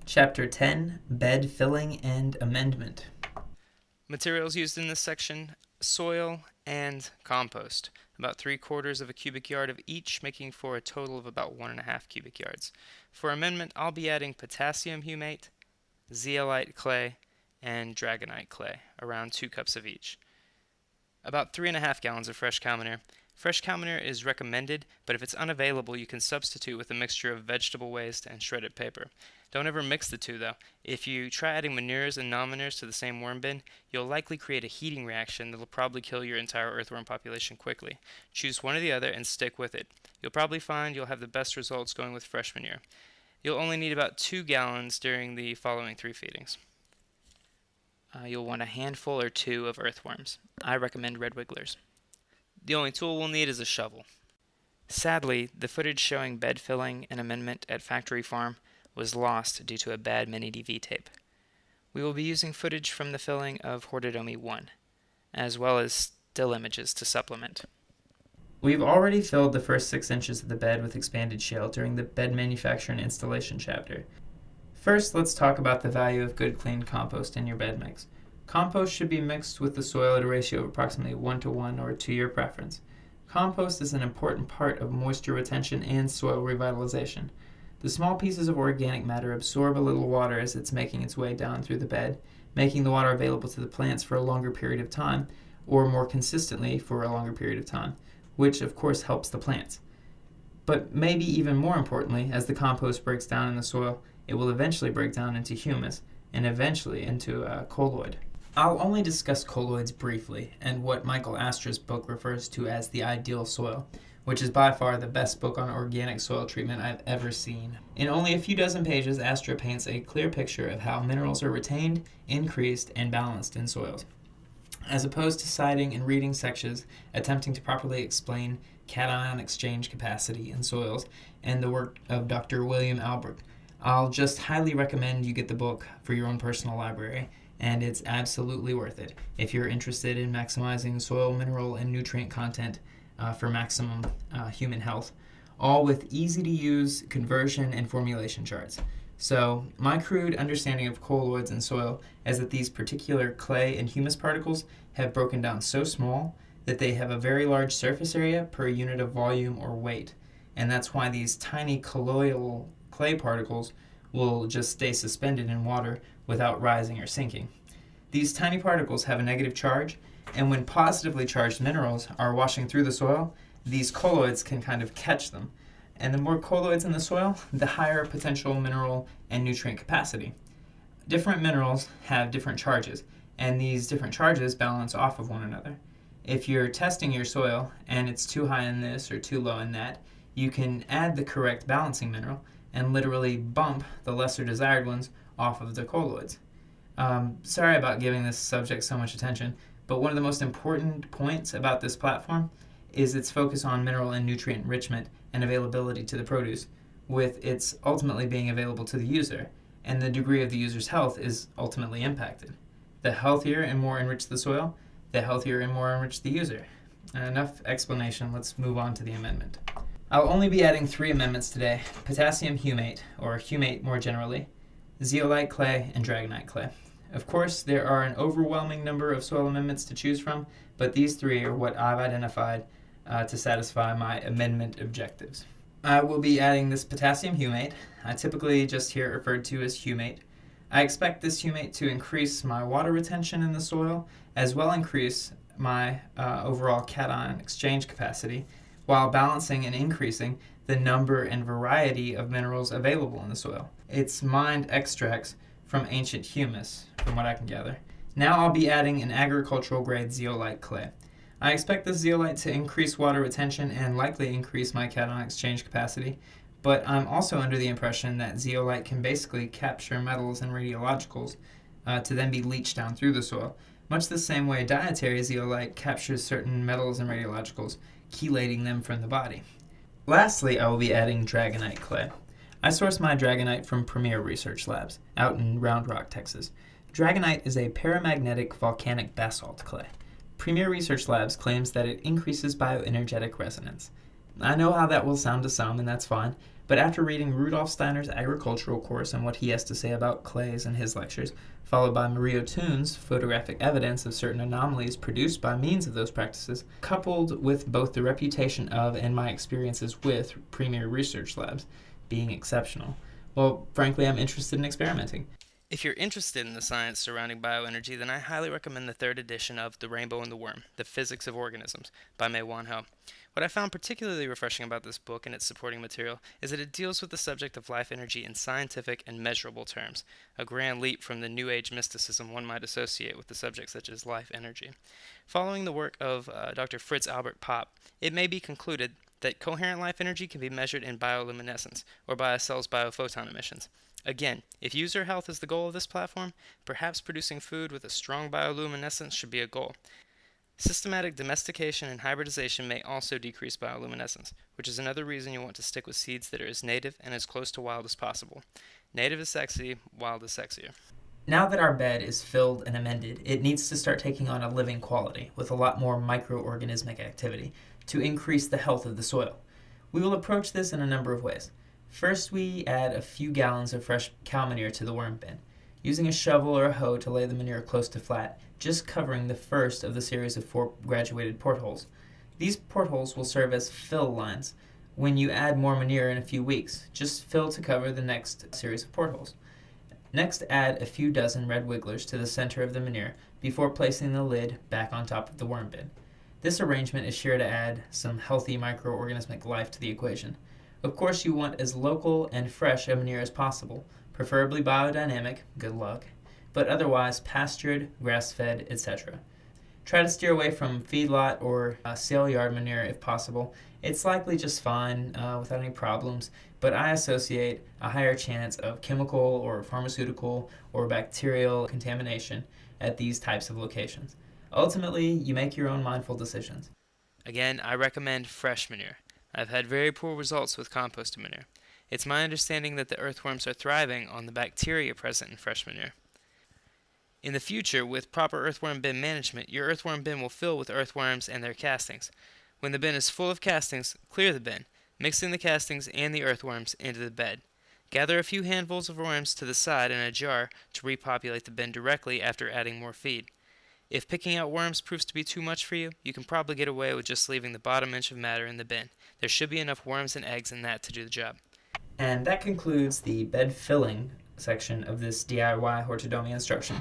Chapter 10, Bed Filling and Amendment. Materials used in this section: soil and compost, about 3/4 of a cubic yard of each, making for a total of about 1.5 cubic yards. For amendment, I'll be adding potassium humate, zeolite clay, and dragonite clay, around 2 cups of each. About 3.5 gallons of fresh cow manure. Fresh cow manure is recommended, but if it's unavailable, you can substitute with a mixture of vegetable waste and shredded paper. Don't ever mix the two, though. If you try adding manures and non-manures to the same worm bin, you'll likely create a heating reaction that'll probably kill your entire earthworm population quickly. Choose one or the other and stick with it. You'll probably find you'll have the best results going with fresh manure. You'll only need about 2 gallons during the following 3 feedings. You'll want a handful or 2 of earthworms. I recommend red wigglers. The only tool we'll need is a shovel. Sadly, the footage showing bed filling and amendment at Factory Farm was lost due to a bad mini-DV tape. We will be using footage from the filling of Horto domi 1, as well as still images to supplement. We've already filled the first 6 inches of the bed with expanded shale during the bed manufacture and installation chapter. First, let's talk about the value of good clean compost in your bed mix. Compost should be mixed with the soil at a ratio of approximately 1:1 or to your preference. Compost is an important part of moisture retention and soil revitalization. The small pieces of organic matter absorb a little water as it's making its way down through the bed, making the water available to the plants for a longer period of time, or more consistently for a longer period of time, which of course helps the plants. But maybe even more importantly, as the compost breaks down in the soil, it will eventually break down into humus, and eventually into a colloid. I'll only discuss colloids briefly, and what Michael Astra's book refers to as the ideal soil, which is by far the best book on organic soil treatment I've ever seen. In only a few dozen pages, Astra paints a clear picture of how minerals are retained, increased, and balanced in soils, as opposed to citing and reading sections attempting to properly explain cation exchange capacity in soils and the work of Dr. William Albrecht. I'll just highly recommend you get the book for your own personal library, and it's absolutely worth it if you're interested in maximizing soil, mineral, and nutrient content for maximum human health, all with easy-to-use conversion and formulation charts. So, my crude understanding of colloids in soil is that these particular clay and humus particles have broken down so small that they have a very large surface area per unit of volume or weight, and that's why these tiny colloidal clay particles will just stay suspended in water without rising or sinking. These tiny particles have a negative charge, and when positively charged minerals are washing through the soil, these colloids can kind of catch them. And the more colloids in the soil, the higher potential mineral and nutrient capacity. Different minerals have different charges, and these different charges balance off of one another. If you're testing your soil and it's too high in this or too low in that, you can add the correct balancing mineral and literally bump the lesser desired ones off of the colloids. Sorry about giving this subject so much attention, but one of the most important points about this platform is its focus on mineral and nutrient enrichment and availability to the produce, with its ultimately being available to the user, and the degree of the user's health is ultimately impacted. The healthier and more enriched the soil, the healthier and more enriched the user. Enough explanation, let's move on to the amendment. I'll only be adding 3 amendments today: potassium humate, or humate more generally, zeolite clay, and dragonite clay. Of course, there are an overwhelming number of soil amendments to choose from, but these 3 are what I've identified to satisfy my amendment objectives. I will be adding this potassium humate. I typically just hear it referred to as humate. I expect this humate to increase my water retention in the soil, as well increase my overall cation exchange capacity, while balancing and increasing the number and variety of minerals available in the soil. It's mined extracts from ancient humus, from what I can gather. Now I'll be adding an agricultural grade zeolite clay. I expect this zeolite to increase water retention and likely increase my cation exchange capacity, but I'm also under the impression that zeolite can basically capture metals and radiologicals to then be leached down through the soil, much the same way dietary zeolite captures certain metals and radiologicals, chelating them from the body. Lastly, I will be adding dragonite clay. I source my dragonite from Premier Research Labs, out in Round Rock, Texas. Dragonite is a paramagnetic volcanic basalt clay. Premier Research Labs claims that it increases bioenergetic resonance. I know how that will sound to some, and that's fine, But after reading Rudolf Steiner's agricultural course and what he has to say about clays in his lectures, followed by Mario Toon's photographic evidence of certain anomalies produced by means of those practices, coupled with both the reputation of and my experiences with premier research labs being exceptional, well, frankly, I'm interested in experimenting. If you're interested in the science surrounding bioenergy, then I highly recommend the third edition of The Rainbow and the Worm, The Physics of Organisms by Mei Wan Ho. What I found particularly refreshing about this book and its supporting material is that it deals with the subject of life energy in scientific and measurable terms, a grand leap from the New Age mysticism one might associate with the subject such as life energy. Following the work of Dr. Fritz Albert Popp, it may be concluded that coherent life energy can be measured in bioluminescence, or by a cell's biophoton emissions. Again, if user health is the goal of this platform, perhaps producing food with a strong bioluminescence should be a goal. Systematic domestication and hybridization may also decrease bioluminescence, which is another reason you want to stick with seeds that are as native and as close to wild as possible. Native is sexy, wild is sexier. Now that our bed is filled and amended, it needs to start taking on a living quality with a lot more microorganismic activity to increase the health of the soil. We will approach this in a number of ways. First, we add a few gallons of fresh cow manure to the worm bin, using a shovel or a hoe to lay the manure close to flat, just covering the first of the series of 4 graduated portholes. These portholes will serve as fill lines. When you add more manure in a few weeks, just fill to cover the next series of portholes. Next, add a few dozen red wigglers to the center of the manure before placing the lid back on top of the worm bin. This arrangement is sure to add some healthy microorganismic life to the equation. Of course, you want as local and fresh a manure as possible, preferably biodynamic, good luck, but otherwise pastured, grass-fed, etc. Try to steer away from feedlot or sale yard manure if possible. It's likely just fine without any problems, but I associate a higher chance of chemical or pharmaceutical or bacterial contamination at these types of locations. Ultimately, you make your own mindful decisions. Again, I recommend fresh manure. I've had very poor results with composted manure. It's my understanding that the earthworms are thriving on the bacteria present in fresh manure. In the future, with proper earthworm bin management, your earthworm bin will fill with earthworms and their castings. When the bin is full of castings, clear the bin, mixing the castings and the earthworms into the bed. Gather a few handfuls of worms to the side in a jar to repopulate the bin directly after adding more feed. If picking out worms proves to be too much for you, you can probably get away with just leaving the bottom inch of matter in the bin. There should be enough worms and eggs in that to do the job. And that concludes the bed filling section of this DIY Horto domi instruction.